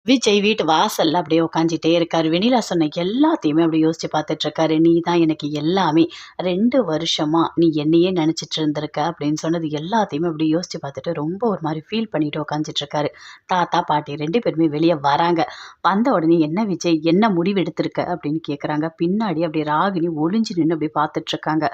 விஜய் வீட்டு வாசல்ல அப்படியே உட்காந்துட்டே இருக்காரு. வெண்ணிலா சொன்ன எல்லாத்தையுமே அப்படி யோசிச்சு பார்த்துட்டு இருக்காரு. "நீ தான் எனக்கு எல்லாமே. 2 வருஷமா நீ என்னையே நினைச்சிட்டு இருந்திருக்க" அப்படின்னு சொன்னது எல்லாத்தையுமே அப்படி யோசிச்சு பார்த்துட்டு ரொம்ப ஒரு மாரி ஃபீல் பண்ணிட்டு உட்காந்துட்டு இருக்காரு. தாத்தா, பாட்டி 2 பேருமே வெளிய வராங்க. வந்த உடனே, "என்ன விஜய், என்ன முடிவு எடுத்திருக்க?" அப்படின்னு கேட்குறாங்க. பின்னாடி அப்படியே ராகினி ஒளிஞ்சு நின்னு அப்படியே பார்த்துட்டு இருக்காங்க.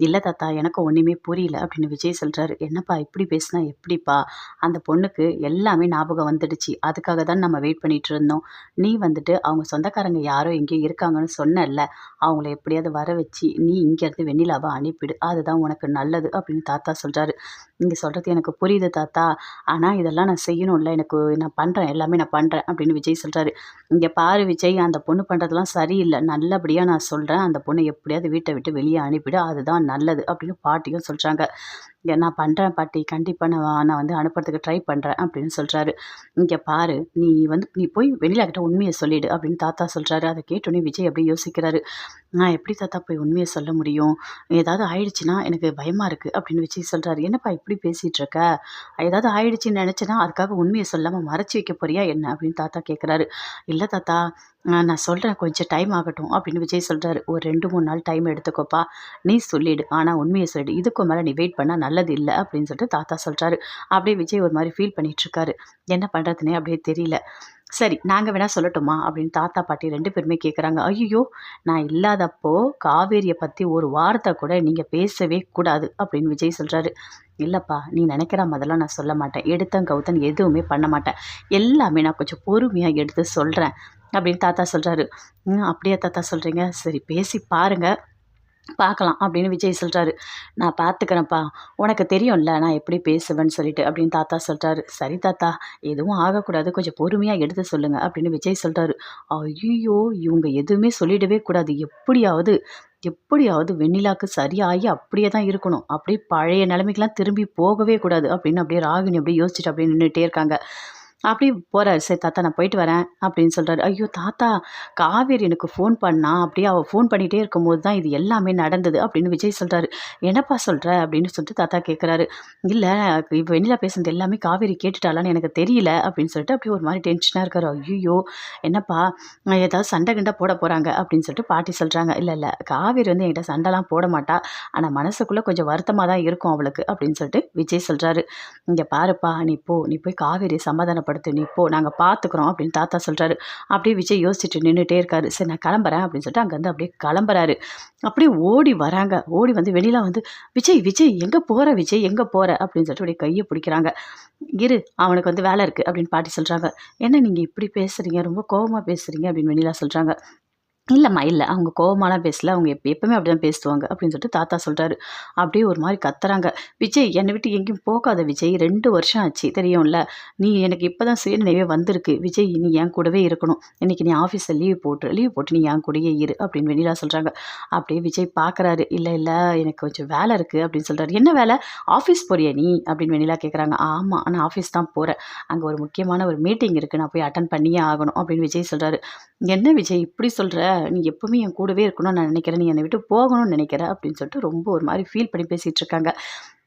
"இல்ல தாத்தா, எனக்கு ஒண்ணுமே புரியல" அப்படின்னு விஜய் சொல்றாரு. "என்னப்பா இப்படி பேசினா எப்படிப்பா? அந்த பொண்ணுக்கு எல்லாமே ஞாபகம் வந்துடுச்சு. அதுக்காக தான் நம்ம வெயிட் பண்ணிட்டு இருந்தோம். நீ வந்துட்டு அவங்க சொந்தக்காரங்க யாரோ எங்கேயோ இருக்காங்கன்னு சொன்னல்ல. அவங்கள எப்படியாவது வர வச்சு நீ இங்கேருந்து வெண்ணிலாவ அனுப்பிடு. அதுதான் உனக்கு நல்லது" அப்படின்னு தாத்தா சொல்றாரு. "நீங்க சொல்றது எனக்கு புரியுது தாத்தா. ஆனா இதெல்லாம் நான் செய்யணும்ல. நான் பண்றேன். எல்லாமே நான் பண்றேன்" அப்படின்னு விஜய் சொல்றாரு. "இங்க பாரு விஜய், அந்த பொண்ணு பண்றதெல்லாம் சரியில்ல. நல்லபடியா நான் சொல்றேன். அந்த பொண்ண எப்படியாவது வீட்ட விட்டு வெளிய அனுப்பிடு. அதுதான் நல்லது" அப்படின்னு பாட்டியும் சொல்றாங்க. "நான் பண்றேன் பாட்டி. கண்டிப்பா நான் வந்து அனுப்புறதுக்கு ட்ரை பண்றேன்" அப்படின்னு சொல்றாரு. "இங்க பாரு, நீ போய் வெண்ணிலா கிட்ட உண்மைய சொல்லிடு" அப்படின்னு தாத்தா சொல்றாரு. அத கேட்டோனே விஜய் அப்படியே யோசிக்கிறாரு. "நான் எப்படி தாத்தா போய் உண்மைய சொல்ல முடியும்? ஏதாவது ஆயிடுச்சுன்னா எனக்கு பயமா இருக்கு" அப்படின்னு விஜய் சொல்றாரு. "என்னப்பா இப்படி பேசிட்டு இருக்க? ஏதாவது ஆயிடுச்சுன்னு நெனச்சேன்னா, அதுக்காக உண்மைய சொல்லாம மறைச்சு வைக்க போறியா என்ன?" அப்படின்னு தாத்தா கேட்குறாரு. "இல்ல தாத்தா, நான் சொல்றேன், கொஞ்சம் டைம் ஆகட்டும்" அப்படின்னு விஜய் சொல்றாரு. "ஒரு 2, 3 நாள் டைம் எடுத்துக்கோப்பா. நீ சொல்லிடு. ஆனா உண்மைய சொல்லிடு. இதுக்கு மேல நீ வெயிட் பண்ணா நல்லது இல்ல" அப்படின்னு சொல்லிட்டு தாத்தா சொல்றாரு. அப்படியே விஜய் ஒரு மாரி ஃபீல் பண்ணிட்டு இருக்காரு. என்ன பண்றதுன்னே அப்படியே தெரியல. "சரி, நாங்க வேணா சொல்லட்டுமா?" அப்படின்னு தாத்தா, பாட்டி 2 பேருமே கேட்குறாங்க. "ஐய்யய்யோ! நான் இல்லாதப்போ காவேரிய பத்தி ஒரு வார்த்தை கூட நீங்க பேசவே கூடாது" அப்படின்னு விஜய் சொல்றாரு. "இல்லப்பா, நீ நெனைக்கிற மாதிரிலாம் நான் சொல்ல மாட்டேன். எடுத்தேன், கவுத்தேன்னு எதுவுமே பண்ண மாட்டேன். எல்லாமே நான் கொஞ்சம் பொறுமையா எடுத்து சொல்றேன்" அப்படின்னு தாத்தா சொல்றாரு. அப்படியா தாத்தா சொல்றீங்க? சரி, பேசி பாருங்க. பார்க்கலாம்" அப்படின்னு விஜய் சொல்றாரு. "நான் பார்த்துக்கிறேன்ப்பா. உனக்கு தெரியும்ல நான் எப்படி பேசுவேன்னு சொல்லிட்டு" அப்படின்னு தாத்தா சொல்றாரு. "சரி தாத்தா, எதுவும் ஆகக்கூடாது. கொஞ்சம் பொறுமையா எடுத்து சொல்லுங்க" அப்படின்னு விஜய் சொல்றாரு. ஐய்யய்யோ! இவங்க எதுவுமே சொல்லிடவே கூடாது. எப்படியாவது எப்படியாவது வெண்ணிலாக்கு சரியாகி அப்படியே தான் இருக்கணும். அப்படியே பழைய நிலைமைக்கெல்லாம் திரும்பி போகவே கூடாது அப்படின்னு அப்படியே ராகினி அப்படியே யோசிச்சுட்டு அப்படியே நின்னுட்டே இருக்காங்க. அப்படியே போறாரு. "சரி தாத்தா, நான் போயிட்டு வரேன்" அப்படின்னு சொல்றாரு. "ஐயோ தாத்தா, காவேரி எனக்கு ஃபோன் பண்ணா. அப்படியே அவ ஃபோன் பண்ணிட்டே இருக்கும்போது தான் இது எல்லாமே நடந்தது" அப்படின்னு விஜய் சொல்றாரு. "என்னப்பா சொல்ற?" அப்படின்னு சொல்லிட்டு தாத்தா கேட்குறாரு. "இல்ல, வெண்ணிலா பேசுனது எல்லாமே காவேரி கேட்டுட்டாளான்னு எனக்கு தெரியல" அப்படின்னு சொல்லிட்டு அப்படியே ஒரு மாரி டென்ஷனா இருக்காரு. "ஐய்யய்யோ! என்னப்பா, ஏதாவது சண்டை கிண்டை போட போறாங்க" அப்படின்னு சொல்லிட்டு பாட்டி சொல்றாங்க. "இல்ல, இல்ல, காவேரி வந்து என்கிட்ட சண்டைலாம் போட மாட்டா. ஆனா மனசுக்குள்ள கொஞ்சம் வருத்தமா தான் இருக்கும் அவளுக்கு" அப்படின்னு சொல்லிட்டு விஜய் சொல்றாரு. "இங்க பாருப்பா, நீ போய் காவேரிய சமாதானப்படுத்து. நீ போ. நாங்க பார்த்துக்குறோம்" அப்படின்னு தாத்தா சொல்றாரு. அப்படியே விஜய் யோசிச்சுட்டு நின்னுட்டே இருக்காரு. "சரி, நான் கிளம்புறேன்" அப்படின்னு சொல்லிட்டு அங்கருந்து அப்படியே கிளம்புறாரு. அப்படியே ஓடி வராங்க. ஓடி வந்து வெளியில வந்து, "விஜய், விஜய் எங்க போற விஜய்? எங்க போற?" அப்படின்னு சொல்லிட்டு அப்படியே கைய பிடிக்கிறாங்க. "இரு, அவனுக்கு வந்து வேலை இருக்கு" அப்படின்னு பாட்டி சொல்றாங்க. "என்ன நீங்க இப்படி பேசுறீங்க? ரொம்ப கோவமா பேசுறீங்க" அப்படின்னு வெண்ணிலா சொல்றாங்க. "இல்லம்மா, இல்ல. அவங்க கோவமாலாம் பேசல. அவங்க எப்பவுமே அப்படிதான் பேசுவாங்க" அப்படின்னு சொல்லிட்டு தாத்தா சொல்றாரு. அப்படியே ஒரு மாரி கத்துறாங்க. "விஜய், என்னை விட்டு எங்கேயும் போகாத விஜய். 2 வருஷம் ஆச்சு தெரியும்ல. நீ எனக்கு இப்ப தான் சுயநினைவே வந்திருக்கு. விஜய், நீ என் கூடவே இருக்கணும். இன்னைக்கு நீ ஆஃபீஸ்ல லீவ் போட்டுரு. லீவ் போட்டு நீ என் கூடயே இரு" அப்படின்னு வெண்ணிலா சொல்றாங்க. அப்படியே விஜய் பார்க்குறாரு. "இல்ல, இல்ல, எனக்கு கொஞ்சம் வேலை இருக்கு" அப்படின்னு சொல்றாரு. "என்ன வேலை? ஆஃபீஸ் போறியா நீ?" அப்படின்னு வெண்ணிலா கேட்குறாங்க. "ஆமா, நான் ஆஃபீஸ் தான் போறேன். அங்க ஒரு முக்கியமான ஒரு மீட்டிங் இருக்கு. நான் போய் அட்டெண்ட் பண்ணியே ஆகணும்" அப்படின்னு விஜய் சொல்றாரு. "என்ன விஜய் இப்படி சொல்ற? நீ எப்பவுமே என் கூடவே இருக்கணும்னு நான் நினைக்கிறேன். நீ என்னை விட்டு போகணும்னு நினைக்கிற" அப்படின்னு சொல்லிட்டு ரொம்ப ஒரு மாரி ஃபீல் பண்ணி பேசிட்டு இருக்காங்க.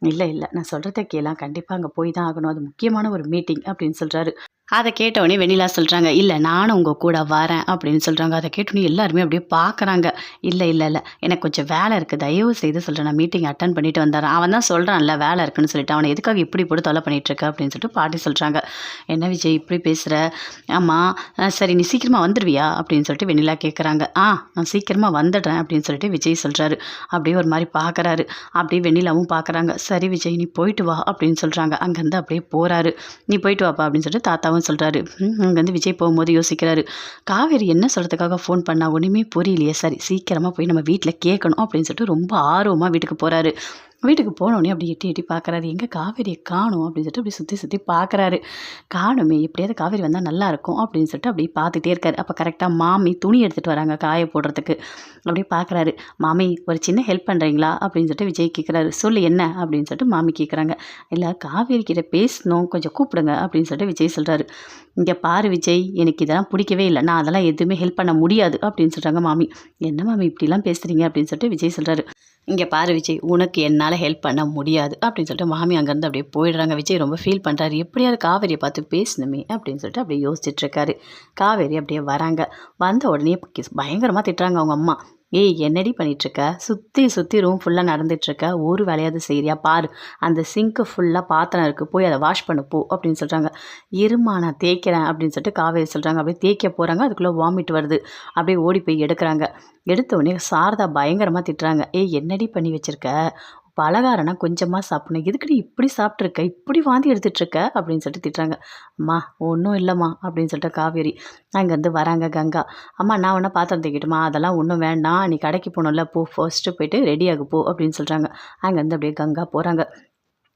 "இல்ல, இல்ல, நான் சொல்றத கேளேன். கண்டிப்பா அங்க போய் தான் ஆகணும். அது முக்கியமான ஒரு மீட்டிங்" அப்படின்னு சொல்றாரு. அத கேட்டவுனே வெண்ணிலா சொல்றாங்க. "இல்ல, நானும் உங்க கூட வரேன்" அப்படின்னு சொல்றாங்க. அத கேட்டோனே எல்லாருமே அப்படியே பார்க்குறாங்க. "இல்ல, இல்ல, இல்ல, எனக்கு கொஞ்சம் வேலை இருக்கு. தயவு செய்து சொல்றேன். நான் மீட்டிங் அட்டெண்ட் பண்ணிட்டு வந்துர்றேன். அவன் தான் சொல்றான்ல வேலை இருக்குன்னு சொல்லிட்டு. அவன எதுக்காக இப்படி போட்டு தொல்ல பண்ணிட்டு இருக்க?" அப்படின்னு சொல்லிட்டு பாட்டி சொல்றாங்க. "என்ன விஜய் இப்படி பேசுற? ஆமா, சரி, நீ சீக்கிரமா வந்துருவியா?" அப்படின்னு சொல்லிட்டு வெண்ணிலா கேட்குறாங்க. நான் சீக்கிரமா வந்துடுறேன்" அப்படின்னு சொல்லிட்டு விஜய் சொல்றாரு. அப்படியே ஒரு மாரி பார்க்குறாரு. அப்படியே வெண்ணிலாவும் பார்க்குறாங்க. "சரி விஜய், நீ போயிட்டு வா" அப்படின்னு சொல்றாங்க. அங்கருந்து அப்படியே போறாரு. "நீ போயிட்டு வாப்பா" அப்படின்னு சொல்லிட்டு தாத்தாவும் சொல்றாரு. அங்கருந்து விஜய் போகும்போது யோசிக்கிறாரு. காவேரி என்ன சொல்றதுக்காக ஃபோன் பண்ணா? ஒண்ணுமே புரியலையே. சரி, சீக்கிரமா போய் நம்ம வீட்ல கேட்கணும் அப்படின்னு சொல்லிட்டு ரொம்ப ஆர்வமா வீட்டுக்கு போறாரு. வீட்டுக்கு போனோனே அப்படி எட்டி எட்டி பார்க்குறாரு. எங்க காவேரிய காணோம் அப்படின்னு சொல்லிட்டு அப்படி சுத்தி சுத்தி பார்க்குறாரு. காணுமே, எப்படியாவது காவேரி வந்தா நல்லாயிருக்கும் அப்படின்னு சொல்லிட்டு அப்படியே பார்த்துட்டே இருக்காரு. அப்ப கரெக்ட்டா மாமி துணி எடுத்துட்டு வராங்க காய போடுறதுக்கு. அப்படியே பார்க்குறாரு. "மாமி, ஒரு சின்ன ஹெல்ப் பண்றீங்களா?" அப்படின்னு சொல்லிட்டு விஜய் கேட்குறாரு. "சொல்லு என்ன?" அப்படின்னு சொல்லிட்டு மாமி கேட்குறாங்க. "இல்ல, காவேரி கிட்ட பேசணும். கொஞ்சம் கூப்பிடுங்க" அப்படின்னு சொல்லிட்டு விஜய் சொல்றாரு. "இங்க பாரு விஜய், எனக்கு இதெல்லாம் பிடிக்கவே இல்ல. நான் அதெல்லாம் எதுவுமே ஹெல்ப் பண்ண முடியாது" அப்படின்னு சொல்றாங்க மாமி. "என்ன மாமி இப்படிலாம் பேசுறீங்க?" அப்படின்னு சொல்லிட்டு விஜய் சொல்றாரு. இங்கே பாரு விஜய், உனக்கு என்னால் ஹெல்ப் பண்ண முடியாது அப்படின்னு சொல்லிட்டு மாமி அங்கேருந்து அப்படியே போயிடுறாங்க. விஜய் ரொம்ப ஃபீல் பண்ணுறாரு. எப்படியாவது காவேரியை பார்த்து பேசணுமே அப்படின்னு சொல்லிட்டு அப்படியே யோசிச்சுட்ருக்காரு. காவேரி அப்படியே வராங்க. வந்த உடனே பயங்கரமாக திட்டுறாங்க அவங்க அம்மா. ஏய், என்னடி பண்ணிகிட்ருக்க? சுற்றி சுற்றி ரூம் ஃபுல்லாக நடந்துகிட்ருக்க, ஒரு வேலையாவது செய்கிறியா பாரு, அந்த சிங்க்கு ஃபுல்லாக பாத்திரம் இருக்குது, போய் அதை வாஷ் பண்ண போ அப்படின்னு சொல்கிறாங்க. இருமா நான் தேய்க்கிறேன் அப்படின்னு சொல்லிட்டு காவேரி சொல்கிறாங்க. அப்படியே தேய்க்க போகிறாங்க, அதுக்குள்ளே வாமிட் வருது. அப்படியே ஓடி போய் எடுக்கிறாங்க. எடுத்த உடனே சாரதா பயங்கரமாக திட்டுறாங்க. ஏய், என்னடி பண்ணி வச்சுருக்க? பலகாரம்னா கொஞ்சமாக சாப்பிடணும், எதுக்குடி இப்படி சாப்பிட்ருக்க, இப்படி வாந்தி எடுத்துகிட்ருக்க அப்படின்னு சொல்லிட்டு திட்டுறாங்க. அம்மா ஒன்றும் இல்லைம்மா அப்படின்னு சொல்லிட்டு காவேரி. அங்கேருந்து வராங்க கங்கா. அம்மா நான் ஒன்றா பாத்திரம் தேய்க்கட்டுமா? அதெல்லாம் ஒன்றும் வேண்டாம், நீ கடைக்கு போகணும்ல, போ ஃபர்ஸ்ட்டு போயிட்டு ரெடியாகு போ அப்படின்னு சொல்கிறாங்க. அங்கேருந்து அப்படியே கங்கா போகிறாங்க.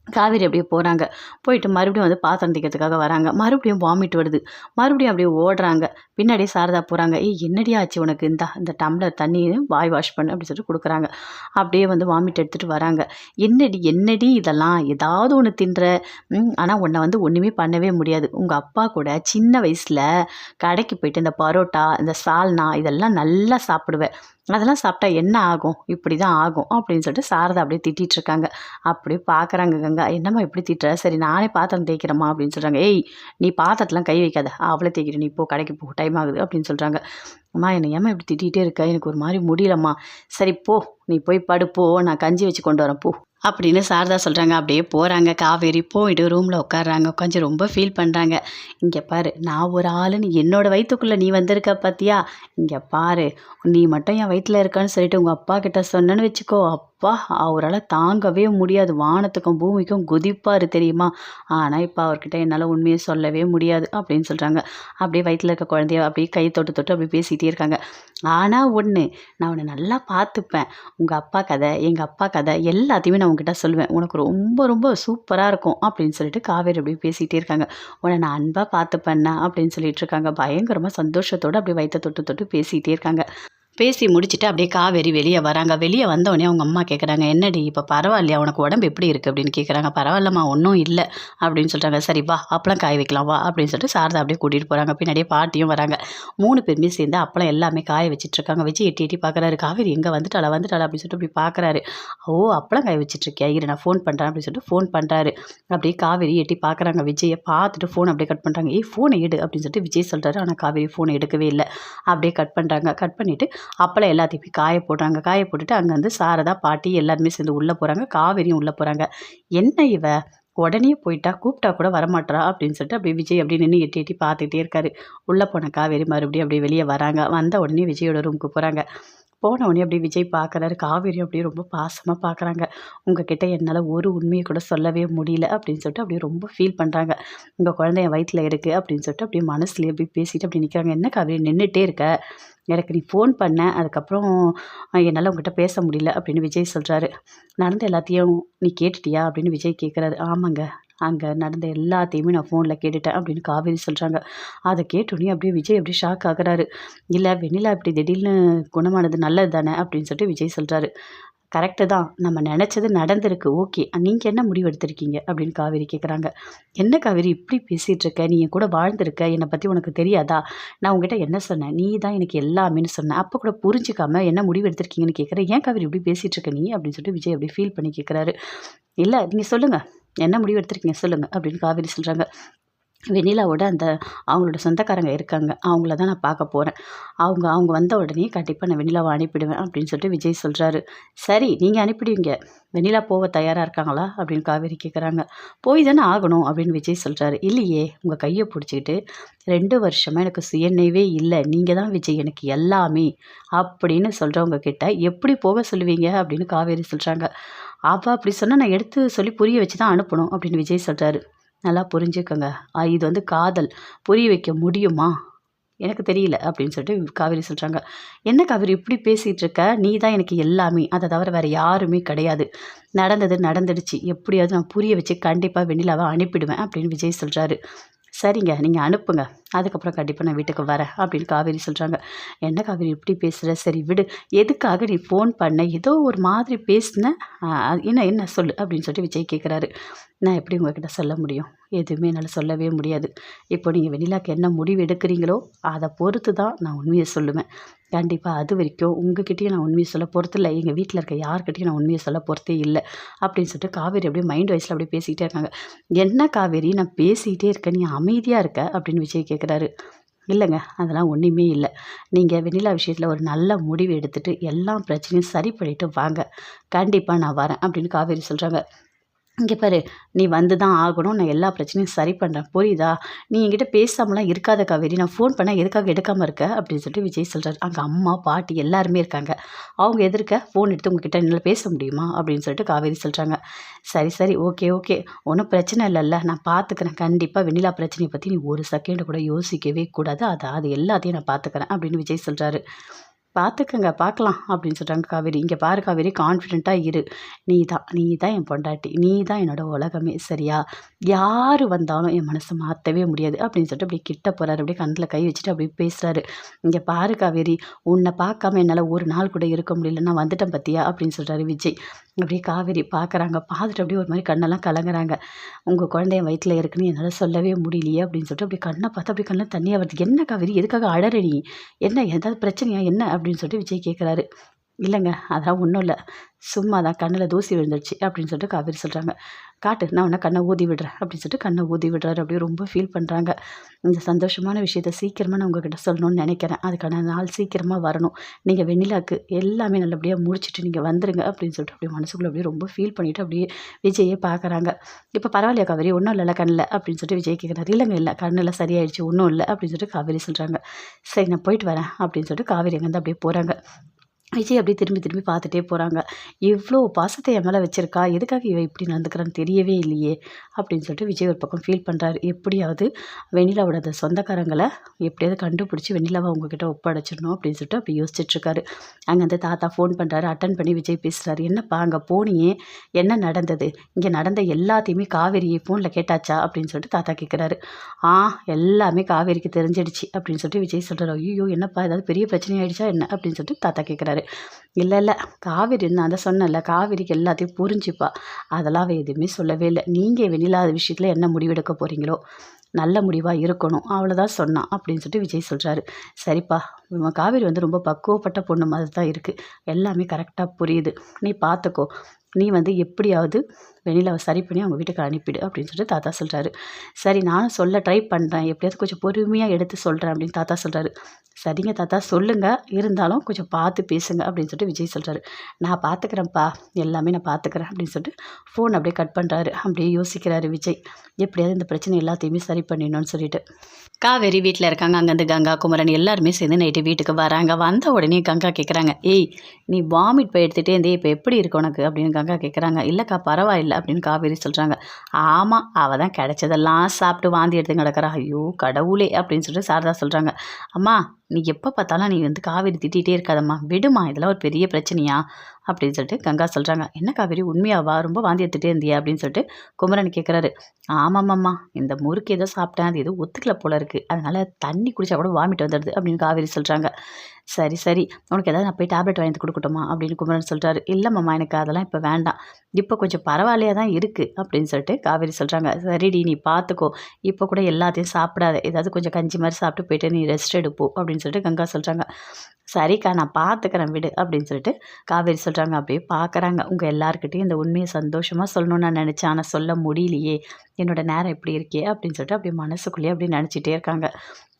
காவேரி அப்படியே போகிறாங்க. போயிட்டு மறுபடியும் வந்து பாத்திரம் தேய்க்கிறதுக்காக வராங்க. மறுபடியும் வாமிட் வருது. மறுபடியும் அப்படியே ஓடுறாங்க. பின்னாடியே சாரதா போகிறாங்க. ஏய், என்னடி ஆச்சு உனக்கு? இந்த டம்ளர் தண்ணி வாய் வாஷ் பண்ணு அப்படின்னு சொல்லிட்டு கொடுக்குறாங்க. அப்படியே வந்து வாமிட் எடுத்துகிட்டு வராங்க. என்னடி இதெல்லாம், ஏதாவது ஒன்று தின்ற. ஆனால் உன்னை வந்து ஒன்றுமே பண்ணவே முடியாது. உங்கள் அப்பா கூட சின்ன வயசில் கடைக்கு போயிட்டு இந்த பரோட்டா, இந்த சால்னா இதெல்லாம் நல்லா சாப்பிடுவேன். அதெல்லாம் சாப்பிட்டா என்ன ஆகும்? இப்படி தான் ஆகும் அப்படின்னு சொல்லிட்டு சாரதா அப்படியே திட்டிகிட்ருக்காங்க. அப்படியே பார்க்குறாங்க கங்கா. என்னம்மா இப்படி திட்டுற? சரி நானே பாத்திரம் தேய்க்கிறேம்மா அப்படின்னு சொல்கிறாங்க. ஏய், நீ பாத்திரத்தெலாம் கை வைக்காத, அவளை தேய்க்கிற, நீ போ கடைக்கு போ, டைம் ஆகுது அப்படின்னு சொல்கிறாங்க. அம்மா என்னை ஏம்மா இப்படி திட்டிகிட்டே இருக்க? எனக்கு ஒரு மாதிரி முடியலம்மா. சரி போ, நீ போய் படுப்போ, நான் கஞ்சி வச்சு கொண்டு வரேன் போ அப்படின்னு சாரதா சொல்கிறாங்க. அப்படியே போகிறாங்க. காவேரி போயிட்டு ரூமில் உட்காடுறாங்க. உட்காந்து ரொம்ப ஃபீல் பண்ணுறாங்க. இங்கே பாரு, நான் ஒரு ஆளுன்னு என்னோடய வயிற்றுக்குள்ளே நீ வந்திருக்க பார்த்தியா? இங்கே பாரு, நீ மட்டும் என் வயிற்றில் இருக்கன்னு சொல்லிட்டு உங்கள் அப்பா கிட்ட சொன்னேன்னு வச்சுக்கோ, அப்பா அவரால் தாங்கவே முடியாது, வானத்துக்கும் பூமிக்கும் குதிப்பார் தெரியுமா? ஆனால் இப்போ அவர்கிட்ட என்னால் உண்மையை சொல்லவே முடியாது அப்படின்னு சொல்கிறாங்க. அப்படியே வயிற்றில் இருக்க குழந்தைய அப்படியே கை தொட்டு தொட்டு அப்படி பேசிகிட்டே இருக்காங்க. ஆனால் ஒன்று, நான் உன்னை நல்லா பார்த்துப்பேன். உங்கள் அப்பா கதை, எங்கள் அப்பா கதை எல்லாத்தையுமே நான் உங்ககிட்ட சொல்லுவேன். உனக்கு ரொம்ப ரொம்ப சூப்பராக இருக்கும் அப்படின்னு சொல்லிட்டு காவேரி அப்படியே பேசிகிட்டே இருக்காங்க. உன்னை நான் அன்பாக பார்த்துப்பேன்னா அப்படின்னு சொல்லிட்டு இருக்காங்க. பயங்கரமாக சந்தோஷத்தோடு அப்படியே வயிற்ற தொட்டு தொட்டு பேசிகிட்டே இருக்காங்க. பேசி முடிச்சுட்டு அப்படியே காவேரி வெளியே வராங்க. வெளியே வந்தோடனே அவங்க அம்மா கேட்குறாங்க, என்னடி இப்போ பரவாயில்லையா, உனக்கு உடம்பு எப்படி இருக்குது அப்படின்னு கேட்குறாங்க. பரவாயில்லம்மா, ஒன்றும் இல்லை அப்படின்னு சொல்கிறாங்க. சரி வா, அப்பளம் காய வைக்கலாம் வா அப்படின்னு சொல்லிட்டு சாரதா அப்படியே கூட்டிகிட்டு போகிறாங்க. பின்னாடியே பாட்டியும் வராங்க. 3 பேருமே சேர்ந்து அப்பளம் எல்லாமே காய வச்சிட்ருக்காங்க. வச்சு எட்டி எட்டி பார்க்குறாரு. காவேரி எங்கே வந்துட்டாளா அப்படின்னு சொல்லிட்டு அப்படி பார்க்குறாரு. ஓ, அப்பளம் காய வச்சிட்ருக்கியா, இரு நான் ஃபோன் பண்ணுறேன் அப்படின்னு சொல்லிட்டு ஃபோன் பண்ணுறாரு. அப்படியே காவேரி எட்டி பார்க்குறாங்க. விஜயை பார்த்துட்டு ஃபோன் அப்படியே கட் பண்ணுறாங்க. ஏய், ஃபோனை எடு அப்படின்னு சொல்லிட்டு விஜய் சொல்கிறாரு. ஆனால் காவேரி ஃபோனை எடுக்கவே இல்லை. அப்படியே கட் பண்ணுறாங்க. கட் பண்ணிவிட்டு அப்பளம் எல்லாத்தையும் காய போடுறாங்க. காய போட்டுட்டு அங்கேருந்து சாரதா பாட்டி எல்லாருமே சேர்ந்து உள்ளே போகிறாங்க. காவேரியும் உள்ளே போகிறாங்க. என்ன இவ உடனே போயிட்டா, கூப்பிட்டா கூட வரமாட்டா அப்படின்னு சொல்லிட்டு அப்படியே விஜய் அப்படியே நின்று எட்டி எட்டி பார்த்துக்கிட்டே இருக்காரு. உள்ளே போன காவேரி மறுபடியும் அப்படியே வெளியே வராங்க. வந்த உடனே விஜயோட ரூமுக்கு போகிறாங்க. போன உடனே அப்படியே விஜய் பார்க்குறாரு. காவேரியும் அப்படியே ரொம்ப பாசமாக பார்க்குறாங்க. உங்ககிட்ட என்னால் ஒரு உண்மையை கூட சொல்லவே முடியல அப்படின்னு சொல்லிட்டு அப்படியே ரொம்ப ஃபீல் பண்ணுறாங்க. உங்கள் குழந்தை என் வயிற்றில் இருக்குது அப்படின்னு சொல்லிட்டு அப்படியே மனசுலேயே அப்படியே பேசிட்டு அப்படி நிற்கிறாங்க. என்ன காவேரி நின்றுட்டே இருக்க? எனக்கு நீ ஃபோன் பண்ண, அதுக்கப்புறம் என்னால் உங்ககிட்ட பேச முடியல அப்படின்னு விஜய் சொல்கிறாரு. நடந்த எல்லாத்தையும் நீ கேட்டுட்டியா அப்படின்னு விஜய் கேட்குறாரு. ஆமாங்க, அங்கே நடந்த எல்லாத்தையுமே நான் ஃபோனில் கேட்டுட்டேன் அப்படின்னு காவேரி சொல்கிறாங்க. அதை கேட்டோன்னே அப்படியே விஜய் அப்படியே ஷாக் ஆகுறாரு. இல்லை, வெண்ணிலா இப்படி திடீர்னு குணமானது நல்லது தானே அப்படின்னு சொல்லிட்டு விஜய் சொல்கிறாரு. கரெக்டு தான், நம்ம நினச்சது நடந்திருக்கு, ஓகே, நீங்கள் என்ன முடிவு எடுத்திருக்கீங்க அப்படின்னு காவேரி கேட்குறாங்க. என்ன காவேரி இப்படி பேசிகிட்டு இருக்க? நீ என் கூட வாழ்ந்திருக்க, என்னை பற்றி உனக்கு தெரியாதா? நான் உங்ககிட்ட என்ன சொன்னேன்? நீ தான் எனக்கு எல்லாமேன்னு சொன்னேன். அப்போ கூட புரிஞ்சிக்காம என்ன முடிவு எடுத்திருக்கீங்கன்னு கேட்குறேன். ஏன் காவேரி இப்படி பேசிகிட்டு இருக்க நீ அப்படின்னு சொல்லிட்டு விஜய் அப்படி ஃபீல் பண்ணி கேட்குறாரு. இல்லை, நீங்கள் சொல்லுங்கள், என்ன முடிவு எடுத்திருக்கீங்க சொல்லுங்கள் அப்படின்னு காவேரி சொல்கிறாங்க. வெண்ணிலாவோட அவங்களோட சொந்தக்காரங்க இருக்காங்க, அவங்கள தான் நான் பார்க்க போகிறேன். அவங்க வந்த உடனே கண்டிப்பாக நான் வெண்ணிலாவை அனுப்பிடுவேன் அப்படின்னு சொல்லிட்டு விஜய் சொல்கிறாரு. சரி, நீங்கள் அனுப்பிடுவீங்க, வெண்ணிலா போக தயாராக இருக்காங்களா அப்படின்னு காவேரி கேட்குறாங்க. போய் தானே ஆகணும் அப்படின்னு விஜய் சொல்கிறாரு. இல்லையே, உங்கள் கையை பிடிச்சிக்கிட்டு 2 வருஷமாக எனக்கு சுயநினைவே இல்லை, நீங்கள் தான் விஜய் எனக்கு எல்லாமே அப்படின்னு சொல்கிறவங்க கிட்ட எப்படி போக சொல்லுவீங்க அப்படின்னு காவேரி சொல்கிறாங்க. அவள் அப்படி சொன்னால் நான் எடுத்து சொல்லி புரிய வச்சு தான் அனுப்பணும் அப்படின்னு விஜய் சொல்கிறாரு. நல்லா புரிஞ்சுக்கோங்க, இது வந்து காதல், புரிய வைக்க முடியுமா? எனக்கு தெரியல அப்படின்னு சொல்லிட்டு காவேரி சொல்கிறாங்க. என்ன காவேரி இப்படி பேசிகிட்டு இருக்க? நீ தான் எனக்கு எல்லாமே, அதை தவிர வேறு யாருமே கிடையாது. நடந்தது நடந்துடுச்சு, எப்படியாவது நான் புரிய வச்சு கண்டிப்பாக வெண்ணிலாவை அனுப்பிடுவேன் அப்படின்னு விஜய் சொல்கிறாரு. சரிங்க, நீங்கள் அனுப்புங்க, அதுக்கப்புறம் கண்டிப்பாக நான் வீட்டுக்கு வரேன் அப்படின்னு காவேரி சொல்கிறாங்க. என்ன காவேரி இப்படி பேசுகிற? சரி விடு, எதுக்காக நீ ஃபோன் பண்ண? ஏதோ ஒரு மாதிரி பேசின, என்ன சொல்லு அப்படின்னு சொல்லிட்டு விஜய் கேட்குறாரு. நான் எப்படி உங்ககிட்ட சொல்ல முடியும்? எதுவுமே என்னால் சொல்லவே முடியாது. இப்போ நீங்கள் வெண்ணிலாக்கு என்ன முடிவு எடுக்கிறீங்களோ அதை பொறுத்து தான் நான் உண்மையை சொல்லுவேன். கண்டிப்பா அது வரைக்கும் உங்ககிட்டயும் நான் உண்மைய சொல்ல போறதில்ல. எங்க வீட்ல இருக்க யார்கிட்டயும் நான் உண்மைய சொல்ல போறதே இல்ல. அப்படின்னு சொல்லிட்டு காவேரி அப்படியே மைண்ட் வாய்ஸ்ல அப்படியே பேசிக்கிட்டே இருக்காங்க. "என்ன காவேரி நான் பேசிக்கிட்டே இருக்கேன். நீ அமைதியா இருக்க" அப்படின்னு விஜய் கேட்குறாரு. "இல்லங்க அதெல்லாம் ஒண்ணுமே இல்ல. நீங்க வெண்ணிலா விஷயத்துல ஒரு நல்ல முடிவு எடுத்துட்டு எல்லா பிரச்சனையும் சரி பண்ணிட்டு வாங்க. கண்டிப்பா நான் வரேன்" அப்படின்னு காவேரி சொல்றாங்க. "இங்க பாரு, நீ வந்து தான் ஆகணும். நான் எல்லா பிரச்சனையும் சரி பண்றேன். புரியுதா? நீ என்கிட்ட பேசாமலாம் இருக்காத காவேரி. நான் ஃபோன் பண்ணா எதுக்காக எடுக்காம இருக்க?" அப்படின்னு சொல்லிட்டு விஜய் சொல்றாரு. அங்க அம்மா, பாட்டி எல்லாருமே இருக்காங்க. அவங்க எதிர்க்க ஃபோன் எடுத்து உங்ககிட்ட என்னால பேச முடியுமா? அப்படின்னு சொல்லிட்டு காவேரி சொல்றாங்க. "சரி, சரி. Okay, okay. ஒண்ணும் பிரச்சனை இல்லல்ல. நான் பார்த்துக்கிறேன். கண்டிப்பா வெண்ணிலா பிரச்சனைய பத்தி நீ ஒரு செகண்ட் கூட யோசிக்கவே கூடாது. அது எல்லாத்தையும் நான் பார்த்துக்கிறேன்" அப்படின்னு விஜய் சொல்றாரு. "பார்த்துக்கங்க, பார்க்கலாம்" அப்படின்னு சொல்றாங்க காவேரி. "இங்க பாரு காவேரி, கான்ஃபிடென்ட்டா இரு. நீ தான் என் பொண்டாட்டி. நீ தான் என்னோட உலகமே. சரியா? யாரு வந்தாலும் என் மனச மாத்தவே முடியாது" அப்படின்னு சொல்லிட்டு அப்படியே கிட்ட போறாரு. அப்படியே கண்ணுல கை வச்சுட்டு அப்படியே பேசுறாரு. "இங்க பாரு காவேரி, உன்னை பார்க்காம என்னால ஒரு நாள் கூட இருக்க முடியல. நான் வந்துட்டேன் பார்த்தியா" அப்படின்னு சொல்றாரு விஜய். அப்படியே காவேரி பார்க்குறாங்க. பார்த்துட்டு அப்படியே ஒரு மாரி கண்ணெல்லாம் கலங்குறாங்க. "உங்க குழந்தை என் வயித்துல இருக்குன்னு என்னால சொல்லவே முடியலையே" அப்படின்னு சொல்லிட்டு அப்படியே கண்ண பார்த்தா அப்படியே கண்ணுல தண்ணியா வருது. "என்ன காவேரி, எதுக்காக அழற நீ? என்ன ஏதாவது பிரச்சனையா என்ன?" அப்படின்னு சொல்லிட்டு விஜய் கேட்குறாரு. "இல்லைங்க அதெல்லாம் ஒன்றும் இல்லை. சும்மா தான் கண்ணில் தூசி விழுந்துருச்சு" அப்படின்னு சொல்லிட்டு காவேரி சொல்கிறாங்க. "காட்டு, நான் உன்ன கண்ணை ஊதி விடுறேன்" அப்படின்னு சொல்லிட்டு கண்ணை ஊதி விடுறாரு. அப்படியே ரொம்ப ஃபீல் பண்ணுறாங்க. "இந்த சந்தோஷமான விஷயத்த சீக்கிரமாக நான் உங்ககிட்ட சொல்லணும்னு நினைக்கிறேன். அதுக்கான நாள் சீக்கிரமாக வரணும். நீங்கள் வெண்ணிலாக்கு எல்லாமே நல்லபடியாக முடிச்சுட்டு நீங்கள் வந்துருங்க" அப்படின்னு சொல்லிட்டு அப்படியே மனசுக்குள்ளே அப்படியே ரொம்ப ஃபீல் பண்ணிவிட்டு அப்படியே விஜயே பார்க்குறாங்க. "இப்போ பரவாயில்லையா காவேரி, ஒன்றும் இல்லைல்ல கண்ணில்?" அப்படின்னு சொல்லிட்டு விஜய் கேட்குறாரு. "இல்லைங்க இல்லை, கண்ணெல்லாம் சரியாயிடுச்சு, ஒன்றும் இல்லை" அப்படின்னு சொல்லிட்டு காவேரி சொல்கிறாங்க. "சரி நான் போயிட்டு வரேன்" அப்படின்னு சொல்லிட்டு காவேரி அங்கேருந்து அப்படியே போகிறாங்க. விஜய் அப்படியே திரும்பி திரும்பி பார்த்துட்டே போகிறாங்க. "இவ்ளோ பாசத்த என் மேல வச்சிருக்கா, எதுக்காக இவ இப்படி நடந்துக்கிறான்னு தெரியவே இல்லையே!" அப்படின்னு சொல்லிட்டு விஜய் ஒரு பக்கம் ஃபீல் பண்ணுறாரு. எப்படியாவது வெண்ணிலாவோட அந்த சொந்தக்காரங்கள எப்படியாவது கண்டுபிடிச்சி வெண்ணிலாவ அவங்ககிட்ட ஒப்படைச்சிடணும் அப்படின்னு சொல்லிட்டு அப்படி யோசிச்சுட்ருக்காரு. அங்கே அந்த தாத்தா ஃபோன் பண்ணுறாரு. அட்டன் பண்ணி விஜய் பேசுகிறாரு. "என்னப்பா அங்கே போனியே, என்ன நடந்தது? இங்கே நடந்த எல்லாத்தையுமே காவேரி ஃபோனில் கேட்டாச்சா?" அப்படின்னு சொல்லிட்டு தாத்தா கேட்குறாரு. "ஆ எல்லாமே காவேரிக்கு தெரிஞ்சிடுச்சு" அப்படின்னு சொல்லிட்டு விஜய் சொல்கிறாரு. "ஐயய்யோ! என்னப்பா ஏதாவது பெரிய பிரச்சனை ஆயிடுச்சா என்ன?" அப்படின்னு சொல்லிட்டு தாத்தா கேட்குறாரு. "இல்ல, இல்ல. காவேரி நான் தான் சொன்னேன்ல, காவேரிக்கு எல்லாத்தையும் புரிஞ்சுப்பா. அதெல்லாம் அவ எதுவுமே சொல்லவே இல்ல. நீங்க வெண்ணிலா விஷயத்துல என்ன முடிவெடுக்க போறீங்களோ, நல்ல முடிவா இருக்கணும். அவ்வளோதான் சொன்னா" அப்படின்னு சொல்லிட்டு விஜய் சொல்றாரு. "சரிப்பா, காவேரி வந்து ரொம்ப பக்குவப்பட்ட பொண்ணு மாதிரி தான் இருக்கு. எல்லாமே கரெக்ட்டா புரியுது. நீ பார்த்துக்கோ. நீ வந்து எப்படியாவது வெண்ணிலாவ சரி பண்ணி அவங்க வீட்டுக்கு அனுப்பிடு" அப்படின்னு சொல்லிட்டு தாத்தா சொல்றாரு. "சரி நானும் சொல்ல ட்ரை பண்றேன். எப்படியாவது கொஞ்சம் பொறுமையா எடுத்து சொல்றேன்" அப்படின்னு தாத்தா சொல்றாரு. "சரிங்க தாத்தா சொல்லுங்க. இருந்தாலும் கொஞ்சம் பார்த்து பேசுங்க" அப்படின்னு சொல்லிட்டு விஜய் சொல்றாரு. "நான் பார்த்துக்கிறேன்ப்பா. எல்லாமே நான் பார்த்துக்கிறேன்" அப்படின்னு சொல்லிட்டு ஃபோன் அப்படியே கட் பண்றாரு. அப்படியே யோசிக்கிறாரு விஜய். எப்படியாவது இந்த பிரச்சனை எல்லாத்தையுமே சரி பண்ணிடணும்னு சொல்லிட்டு. காவேரி வீட்ல இருக்காங்க. அங்கேருந்து கங்கா, குமரன் எல்லாருமே சேர்ந்து நைட்டு வீட்டுக்கு வராங்க. வந்த உடனே கங்கா கேட்குறாங்க. "ஏய் நீ வாமிட் போய் எடுத்துகிட்டே இருந்தே இப்போ எப்படி இருக்கு உனக்கு?" அப்படின்னு கங்கா கேட்குறாங்க. "இல்லைக்கா பரவாயில்ல" அப்படின்னு காவேரி சொல்கிறாங்க. "ஆமாம் அவள் தான் கிடைச்சதெல்லாம் சாப்பிட்டு வாந்தி எடுத்து கிடக்குறா. ஐயோ கடவுளே!" அப்படின்னு சொல்லிட்டு சாரதா சொல்கிறாங்க. "அம்மா நீ எப்போ பார்த்தாலும் நீ வந்து காவேரி திட்டிகிட்டே இருக்காதம்மா, விடுமா, இதெல்லாம் ஒரு பெரிய பிரச்சனையா?" அப்படின்னு சொல்லிட்டு கங்கா சொல்கிறாங்க. "என்ன காவேரி உண்மையாவா? ரொம்ப வாந்தி எடுத்துகிட்டே இருந்தியா?" அப்படின்னு சொல்லிட்டு குமரன் கேட்குறாரு. "ஆமாம்மாம்மா, இந்த முறுக்கு ஏதோ சாப்பிட்டேன். அது ஏதோ ஒத்துக்கல போல இருக்கு. அதனால தண்ணி குடிச்சா கூட வாமிட் வந்துடுது" அப்படின்னு காவேரி சொல்கிறாங்க. "சரி, சரி. உனக்கு ஏதாவது நான் போய் டேப்லெட் வாங்கி கொடுக்கட்டுமா?" அப்படின்னு குமரன் சொல்கிறாரு. "இல்லைம்மாம்மா எனக்கு அதெல்லாம் இப்போ வேண்டாம். இப்போ கொஞ்சம் பரவாயில்லையா தான் இருக்குது" அப்படின்னு சொல்லிட்டு காவேரி சொல்கிறாங்க. "சரிடி நீ பார்த்துக்கோ. இப்போ கூட எல்லாத்தையும் சாப்பிடாத. ஏதாவது கொஞ்சம் கஞ்சி மாதிரி சாப்பிட்டு போயிட்டு நீ ரெஸ்ட் எடுப்போ" அப்படின்னு சொல்லிட்டு கங்கா சொல்கிறாங்க. "சரிக்கா நான் பார்த்துக்கிறேன் விடு" அப்படின்னு சொல்லிட்டு காவேரி சொல்கிறாங்க. அப்படியே பார்க்குறாங்க. "உங்கள் எல்லாருக்கிட்டையும் இந்த உண்மையை சந்தோஷமாக சொல்லணும்னு நான் நினச்சேன். ஆனால் சொல்ல முடியலையே. என்னோட நேரம் இப்படி இருக்கே" அப்படின்னு சொல்லிட்டு அப்படியே மனசுக்குள்ளேயே அப்படியே நினச்சிட்டே இருக்காங்க.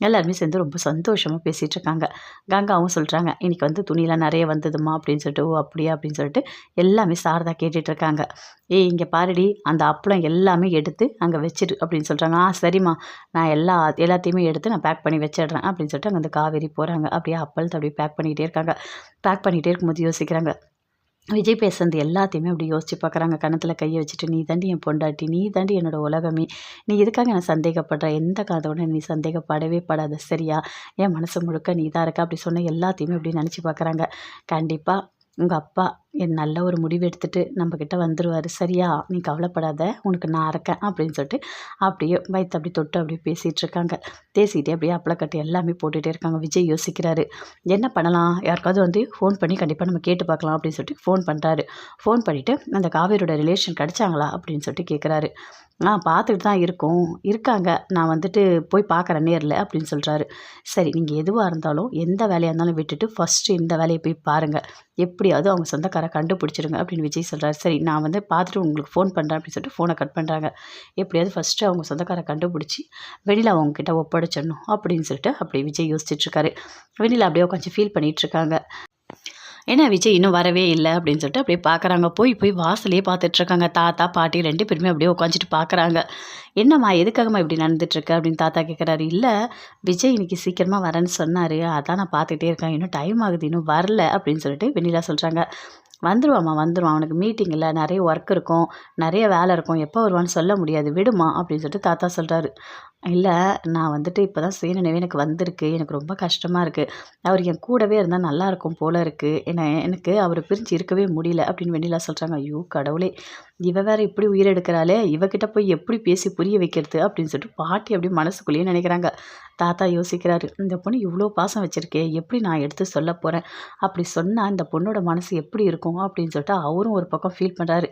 எல்லாருமே சேர்ந்து ரொம்ப சந்தோஷமாக பேசிகிட்டு இருக்காங்க. கங்காவும் சொல்கிறாங்க. "இன்னைக்கு வந்து துணியெல்லாம் நிறைய வந்ததுமா" அப்படின்னு சொல்லிட்டு. "ஓ அப்படியா?" அப்படின்னு சொல்லிட்டு எல்லாமே சாரதா கேட்டுட்டு இருக்காங்க. "ஏய் இங்கே பாருடி, அந்த அப்பளம் எல்லாமே எடுத்து அங்கே வச்சிடு" அப்படின்னு சொல்கிறாங்க. "ஆ சரிம்மா, நான் எல்லாத்தையுமே எடுத்து நான் பேக் பண்ணி வச்சிடுறேன்" அப்படின்னு சொல்லிட்டு அங்கே அந்த காவேரி போகிறாங்க. அப்படியே அப்பளத்தை அப்படியே பேக் பண்ணிக்கிட்டே இருக்காங்க. பேக் பண்ணிகிட்டே இருக்கும்போது யோசிக்கிறாங்க. விஜய் பேசுனது எல்லாத்தையுமே அப்படி யோசிச்சு பார்க்குறாங்க. கன்னத்துல கைய வச்சுட்டு, "நீ தாண்டி என் பொண்டாட்டி. நீ தாண்டி என்னோட உலகமே. நீ எதுக்காக என்ன சந்தேகப்படுற? எந்த காரணத்தோட நீ சந்தேகப்படவே படாத. சரியா? என் மனசு முழுக்க நீ தான் இருக்க" அப்படி சொன்ன எல்லாத்தையுமே அப்படி நினச்சு பார்க்குறாங்க. கண்டிப்பா உங்க அப்பா நல்ல ஒரு முடிவு எடுத்துட்டு நம்மக்கிட்ட வந்துருவாரு. சரியா? நீ கவலைப்படாத. உனக்கு நான் இருக்கேன் அப்படின்னு சொல்லிட்டு அப்படியே வயித்த அப்படி தொட்டு அப்படியே பேசிட்டு இருக்காங்க. பேசிக்கிட்டே அப்படியே அப்பளக்கட்டு எல்லாமே போட்டுட்டே இருக்காங்க. விஜய் யோசிக்கிறாரு. என்ன பண்ணலாம்? யாருக்காவது வந்து ஃபோன் பண்ணி கண்டிப்பா நம்ம கேட்டு பார்க்கலாம் அப்படின்னு சொல்லிட்டு ஃபோன் பண்றாரு. ஃபோன் பண்ணிட்டு அந்த காவேரியோட ரிலேஷன் கிடைச்சாங்களா அப்படின்னு சொல்லிட்டு கேட்குறாரு. பார்த்துட்டு தான் இருக்கோம். இருக்காங்க. நான் வந்துட்டு போய் பார்க்குறேன் நேர்ல அப்படின்னு சொல்றாரு. சரி நீங்க எதுவா இருந்தாலும், எந்த வேலையா இருந்தாலும் விட்டுட்டு ஃபர்ஸ்ட்டு இந்த வேலைய போய் பாருங்க. எப்படியாவது அவங்க சொந்தக்கார கண்டுபிடிச்சிடுங்க அப்படின்னு விஜய் சொல்றாரு. சரி நான் வந்து பார்த்துட்டு உங்களுக்கு ஃபோன் பண்றேன் அப்படின்னு சொல்லிட்டு ஃபோன கட் பண்றாங்க. எப்படியாவது ஃபர்ஸ்ட்டு அவங்க சொந்தக்கார கண்டுபிடிச்சு வெண்ணிலா அவங்ககிட்ட ஒப்படைச்சிடணும் அப்படின்னு சொல்லிட்டு அப்படி விஜய் யோசிச்சுட்டு இருக்காரு. வெண்ணிலா அப்படியே உட்காந்து ஃபீல் பண்ணிட்டு இருக்காங்க. ஏன்னா விஜய் இன்னும் வரவே இல்லை அப்படின்னு சொல்லிட்டு அப்படியே பார்க்குறாங்க. போய் போய் வாசலையே பார்த்துட்ருக்காங்க. தாத்தா, பாட்டி 2 பேருமே அப்படியே உட்காந்துட்டு பார்க்குறாங்க. என்னம்மா எதுக்காகம்மா இப்படி நடந்துட்டுருக்கு அப்படின்னு தாத்தா கேட்குறாரு. இல்லை விஜய் இன்னைக்கு சீக்கிரமாக வரேன்னு சொன்னார். அதான் நான் பார்த்துக்கிட்டே இருக்கேன். இன்னும் டைம் ஆகுது இன்னும் வரல அப்படின்னு சொல்லிட்டு வெண்ணிலா சொல்கிறாங்க. வந்துருவாம்மா வந்துருவான். அவனுக்கு மீட்டிங் இல்லை, நிறைய ஒர்க் இருக்கும், நிறைய வேலை இருக்கும், எப்போ வருவான்னு சொல்ல முடியாது, விடுமா அப்படின்னு சொல்லிட்டு தாத்தா சொல்கிறாரு. இல்லை நான் வந்துட்டு இப்போ தான் சுயநினைவே எனக்கு வந்திருக்கு, எனக்கு ரொம்ப கஷ்டமாக இருக்குது, அவர் என் கூடவே இருந்தால் நல்லாயிருக்கும் போல இருக்குது, எனக்கு அவரை பிரிஞ்சு இருக்கவே முடியல அப்படின்னு வெண்ணிலா சொல்கிறாங்க. ஐயோ கடவுளே, இவ வேற இப்படி உயிரெடுக்கிறாளே, இவகிட்ட போய் எப்படி பேசி புரிய வைக்கிறது அப்படின்னு சொல்லிட்டு பாட்டி அப்படியே மனசுக்குள்ளேயே நினைக்கிறாங்க. தாத்தா யோசிக்கிறாரு. இந்த பொண்ணு இவ்வளோ பாசம் வச்சுருக்கே, எப்படி நான் எடுத்து சொல்ல போகிறேன், அப்படி சொன்னால் இந்த பொண்ணோட மனசு எப்படி இருக்கும் அப்படின்னு சொல்லிட்டு அவரும் ஒரு பக்கம் ஃபீல் பண்ணுறாரு.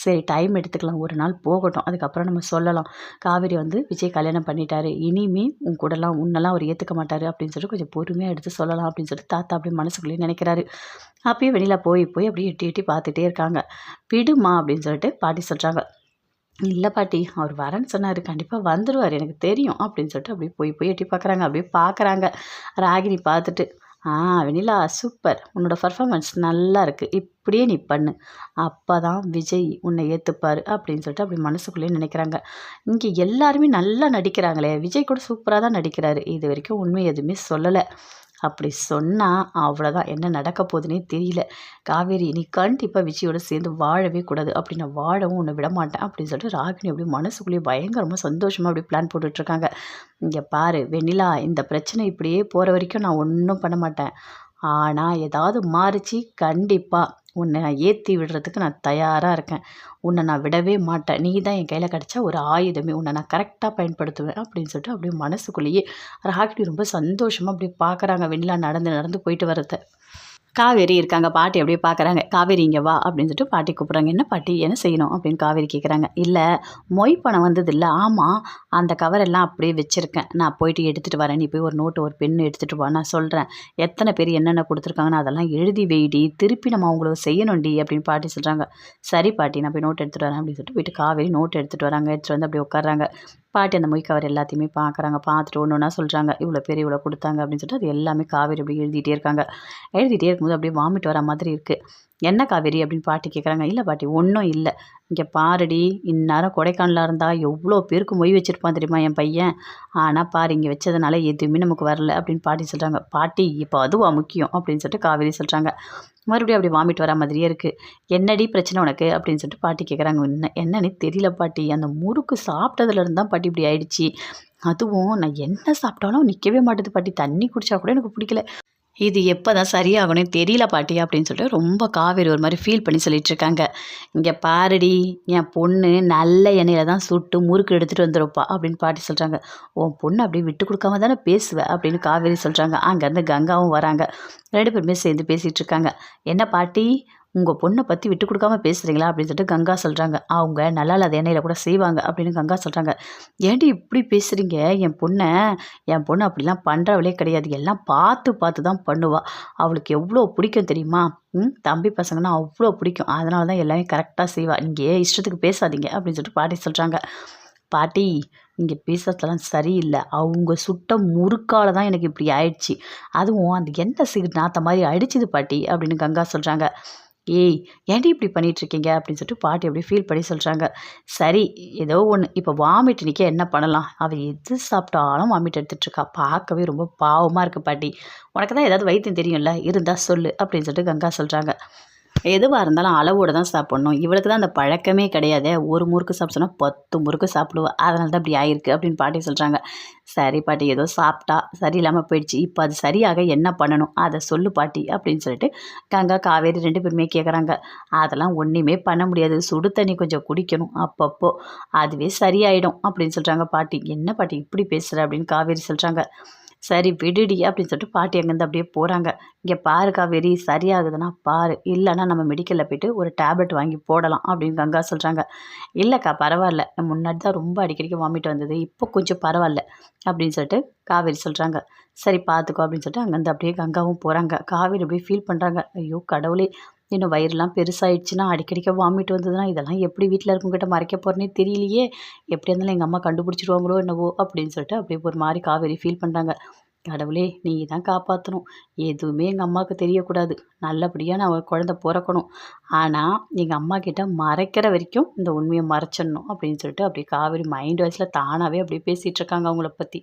சரி டைம் எடுத்துக்கலாம், ஒரு நாள் போகட்டும், அதுக்கப்புறம் நம்ம சொல்லலாம். காவேரி வந்து விஜய் கல்யாணம் பண்ணிட்டாரு, இனிமே உன் கூடலாம் உன்னெல்லாம் அவர் ஏற்றுக்க மாட்டார் அப்படின்னு சொல்லிட்டு கொஞ்சம் பொறுமையாக எடுத்து சொல்லலாம் அப்படின்னு சொல்லிட்டு தாத்தா அப்படியே மனசுக்குள்ளேயே நினைக்கிறாரு. அப்பயே வெளியில் போய் போய் அப்படியே எட்டி எட்டி பார்த்துட்டே இருக்காங்க. விடுமா அப்படின்னு சொல்லிட்டு பாட்டி சொல்கிறாங்க. இல்லை பாட்டி அவர் வரேன்னு சொன்னார், கண்டிப்பாக வந்துடுவார் எனக்கு தெரியும் அப்படின்னு சொல்லிட்டு அப்படியே போய் போய் எட்டி பார்க்குறாங்க. அப்படியே பார்க்குறாங்க ராகினி பார்த்துட்டு. வெண்ணிலா சூப்பர், உன்னோட பர்ஃபார்மன்ஸ் நல்லா இருக்குது, இப்படியே நீ பண்ணு, அப்போ தான் விஜய் உன்னை ஏற்றுப்பார் அப்படின்னு சொல்லிட்டு அப்படி மனசுக்குள்ளேயே நினைக்கிறாங்க. இங்கே எல்லாருமே நல்லா நடிக்கிறாங்களே, விஜய் கூட சூப்பராக தான் நடிக்கிறாரு, இது வரைக்கும் உண்மை எதுவுமே சொல்லலை, அப்படி சொன்னால் அவ்வளோதான், என்ன நடக்க போகுதுன்னே தெரியல. காவேரி நீ கண்டிப்பாக விஜயோட சேர்ந்து வாழவே கூடாது, அப்படி நான் வாழவும் உன்னை விட மாட்டேன் அப்படின்னு சொல்லிட்டு ராகினி அப்படியே மனசுக்குள்ளேயே பயங்கரமாக சந்தோஷமாக அப்படி பிளான் போட்டுட்ருக்காங்க. இங்கே பாரு வெண்ணிலா, இந்த பிரச்சனை இப்படியே போகிற வரைக்கும் நான் ஒன்றும் பண்ண மாட்டேன், ஆனால் ஏதாவது மாறிச்சு கண்டிப்பாக உன்னை நான் ஏற்றி விடுறதுக்கு நான் தயாராக இருக்கேன், உன்னை நான் விடவே மாட்டேன், நீ தான் என் கையில் கிடச்சா ஒரு ஆயுதமே, உன்னை நான் கரெக்டாக பயன்படுத்துவேன் அப்படின்னு சொல்லிட்டு அப்படியே மனசுக்குள்ளேயே ராகினி ரொம்ப சந்தோஷமாக அப்படியே பார்க்குறாங்க வெண்ணிலா நடந்து நடந்து போயிட்டு வரத. காவேரி இருக்காங்க. பாட்டி அப்படியே பார்க்குறாங்க. காவேரி இங்கே வா அப்படின்னு சொல்லிட்டு பாட்டி கூப்பிட்றாங்க. என்ன பாட்டி என்ன செய்யணும் அப்படின்னு காவேரி கேட்குறாங்க. இல்லை மொய் பணம் வந்தது இல்லை, ஆமாம் அந்த கவரெல்லாம் அப்படியே வச்சுருக்கேன், நான் போயிட்டு எடுத்துகிட்டு வரேன், நீ போய் ஒரு நோட்டு ஒரு பெண்ணு எடுத்துகிட்டு வா, நான் சொல்கிறேன் எத்தனை பேர் என்னென்ன கொடுத்துருக்காங்கன்னு அதெல்லாம் எழுதி வெயிடி, திருப்பி நம்ம அவங்களுக்கு செய்யணும்டி அப்படின்னு பாட்டி சொல்கிறாங்க. சரி பாட்டி நான் போய் நோட்டு எடுத்துகிட்டு வரேன் அப்படின்னு சொல்லிட்டு போயிட்டு காவேரி நோட்டு எடுத்துகிட்டு வராங்க. எடுத்துகிட்டு வந்து அப்படியே உட்காராங்க. பாட்டி அந்த மொய் கவர் எல்லாத்தையுமே பார்க்குறாங்க. பார்த்துட்டு ஒன்று ஒன்றா சொல்கிறாங்க, இவ்வளோ பேர் இவ்வளோ கொடுத்தாங்க அப்படின்னு சொல்லிட்டு அது எல்லாமே காவேரி அப்படி எழுதிட்டே இருக்காங்க. எழுதிட்டே இருக்கும்போது அப்படியே வாமிட் வர மாதிரி இருக்குது. என்ன காவேரி அப்படின்னு பாட்டி கேட்குறாங்க. இல்லை பாட்டி ஒன்றும் இல்லை, இங்கே பாருடி, இந்நேரம் கொடைக்கானலாக இருந்தால் எவ்வளோ பேருக்கு மொய் வச்சுருப்பான் தெரியுமா என் பையன், ஆனால் பாரு இங்கே வச்சதுனால எதுவுமே நமக்கு வரல அப்படின்னு பாட்டி சொல்கிறாங்க. பாட்டி இப்போ அதுவா முக்கியம் அப்படின்னு சொல்லிட்டு காவேரி சொல்கிறாங்க. மறுபடியும் அப்படி வாமிட் வர மாதிரியே இருக்குது. என்னடி பிரச்சனை உனக்கு அப்படின்னு சொல்லிட்டு பாட்டி கேட்குறாங்க. என்னன்னு தெரியல பாட்டி, அந்த முறுக்கு சாப்பிட்டதுலேருந்து தான் பாட்டி இப்படி ஆயிடுச்சு, அதுவும் நான் என்ன சாப்பிட்டாலும் நிற்கவே மாட்டேது பாட்டி, தண்ணி குடித்தா கூட எனக்கு பிடிக்கல, இது எப்போ தான் சரியாகணும்னு தெரியல பாட்டி அப்படின்னு சொல்லிட்டு ரொம்ப காவேரி ஒரு மாதிரி ஃபீல் பண்ணி சொல்லிட்டு இருக்காங்க. இங்கே பாருடி, என் பொண்ணு நல்ல எண்ணெயில் தான் சுட்டு முறுக்கு எடுத்துகிட்டு வந்துருப்பா அப்படின்னு பாட்டி சொல்கிறாங்க. உன் பொண்ணு அப்படியே விட்டு கொடுக்காம தானே பேசுவேன் அப்படின்னு காவேரி சொல்கிறாங்க. அங்கேருந்து கங்காவும் வராங்க. 2 பேருமே சேர்ந்து பேசிகிட்டு இருக்காங்க. என்ன பாட்டி உங்கள் பொண்ணை பற்றி விட்டு கொடுக்காம பேசுகிறீங்களா அப்படின்னு சொல்லிட்டு கங்கா சொல்கிறாங்க. அவங்க நல்லா இல்லாத எண்ணெயில் கூட செய்வாங்க அப்படின்னு கங்கா சொல்கிறாங்க. ஏன்டி இப்படி பேசுகிறீங்க, என் பொண்ணு அப்படிலாம் பண்ணுறவளே கிடையாது, எல்லாம் பார்த்து பார்த்து தான் பண்ணுவாள், அவளுக்கு எவ்வளோ பிடிக்கும் தெரியுமா, தம்பி பசங்கன்னா அவ்வளோ பிடிக்கும், அதனால தான் எல்லாமே கரெக்டாக செய்வாள், நீங்கள் இஷ்டத்துக்கு பேசாதீங்க அப்படின்னு சொல்லிட்டு பாட்டி சொல்கிறாங்க. பாட்டி இங்கே பேசுறதெல்லாம் சரியில்லை, அவங்க சுட்ட முறுக்கால தான் எனக்கு இப்படி ஆயிடுச்சு, அதுவும் அந்த எண்ணெய் சீடு நாற்ற மாதிரி அடிச்சுது பாட்டி அப்படின்னு கங்கா சொல்கிறாங்க. ஏய் ஏன்டி இப்படி பண்ணிகிட்ருக்கீங்க அப்படின்னு சொல்லிட்டு பாட்டி அப்படியே ஃபீல் பண்ணி சொல்கிறாங்க. சரி ஏதோ ஒன்று, இப்போ வாமிட் நிற்க என்ன பண்ணலாம், அவள் எது சாப்பிட்டாலும் வாமிட் எடுத்துகிட்ருக்கா, பார்க்கவே ரொம்ப பாவமாக இருக்குது பாட்டி, உனக்கு தான் ஏதாவது வைத்தியம் தெரியும்ல இருந்தால் சொல்லு அப்படின்னு சொல்லிட்டு கங்கா சொல்கிறாங்க. எதுவா இருந்தாலும் அளவோட தான் சாப்பிடணும். இவளுக்கு தான் அந்த பழக்கமே கிடையாதே. ஒரு முறுக்கு சாப்பிட சொன்னா 10 முறுக்கு சாப்பிடுவா. அதனால தான் இப்படி ஆயிருக்கு அப்படின்னு பாட்டி சொல்றாங்க. சரி பாட்டி ஏதோ சாப்பிட்டா சரியில்லாம போயிடுச்சு. இப்ப அது சரியாக என்ன பண்ணணும்? அத சொல்லு பாட்டி அப்படின்னு சொல்லிட்டு கங்கா, காவேரி 2 பேருமே கேட்குறாங்க. அதெல்லாம் ஒண்ணுமே பண்ண முடியாது. சுடு தண்ணி கொஞ்சம் குடிக்கணும் அப்பப்போ. அதுவே சரியாயிடும் அப்படின்னு சொல்றாங்க பாட்டி. என்ன பாட்டி இப்படி பேசுற? அப்படின்னு காவேரி சொல்றாங்க. சரி விடுடி அப்படின்னு சொல்லிட்டு பாட்டி அங்கேருந்து அப்படியே போறாங்க. இங்க பாரு காவேரி சரியாகுதுன்னா பாரு. இல்லன்னா நம்ம மெடிக்கல்ல போயிட்டு ஒரு டேப்லெட் வாங்கி போடலாம் அப்படின்னு கங்கா சொல்றாங்க. இல்லக்கா பரவால்ல. முன்னாடி தான் ரொம்ப அடிக்கடிக்கு வாமிட் வந்தது. இப்போ கொஞ்சம் பரவால்ல அப்படின்னு சொல்லிட்டு காவேரி சொல்றாங்க. சரி பார்த்துக்கோ அப்படின்னு சொல்லிட்டு அங்கேருந்து அப்படியே கங்காவும் போறாங்க. காவேரி அப்படியே ஃபீல் பண்றாங்க. ஐயோ கடவுளே! இன்னும் வயிறுலாம் பெருசாயிடுச்சுன்னா, அடிக்கடிக்க வாமிட் வந்ததுன்னா, இதெல்லாம் எப்படி வீட்ல இருக்கவங்ககிட்ட மறைக்க போறேன்னே தெரியலையே! எப்படியா இருந்தாலும் எங்க அம்மா கண்டுபிடிச்சுருவாங்களோ என்னவோ! அப்படின்னு சொல்லிட்டு அப்படியே ஒரு மாரி காவேரி ஃபீல் பண்றாங்க. கடவுளே! நீ தான் காப்பாத்தணும். எதுவுமே எங்க அம்மாவுக்கு தெரியக்கூடாது. நல்லபடியா நான் ஒரு குழந்தை பொறக்கணும். ஆனா, எங்க அம்மாகிட்ட மறைக்கிற வரைக்கும் இந்த உண்மைய மறைச்சிடணும் அப்படின்னு சொல்லிட்டு அப்படியே காவேரி மைண்ட் வாய்ஸ்ல தானாவே அப்படியே பேசிட்டு இருக்காங்க அவங்கள பத்தி.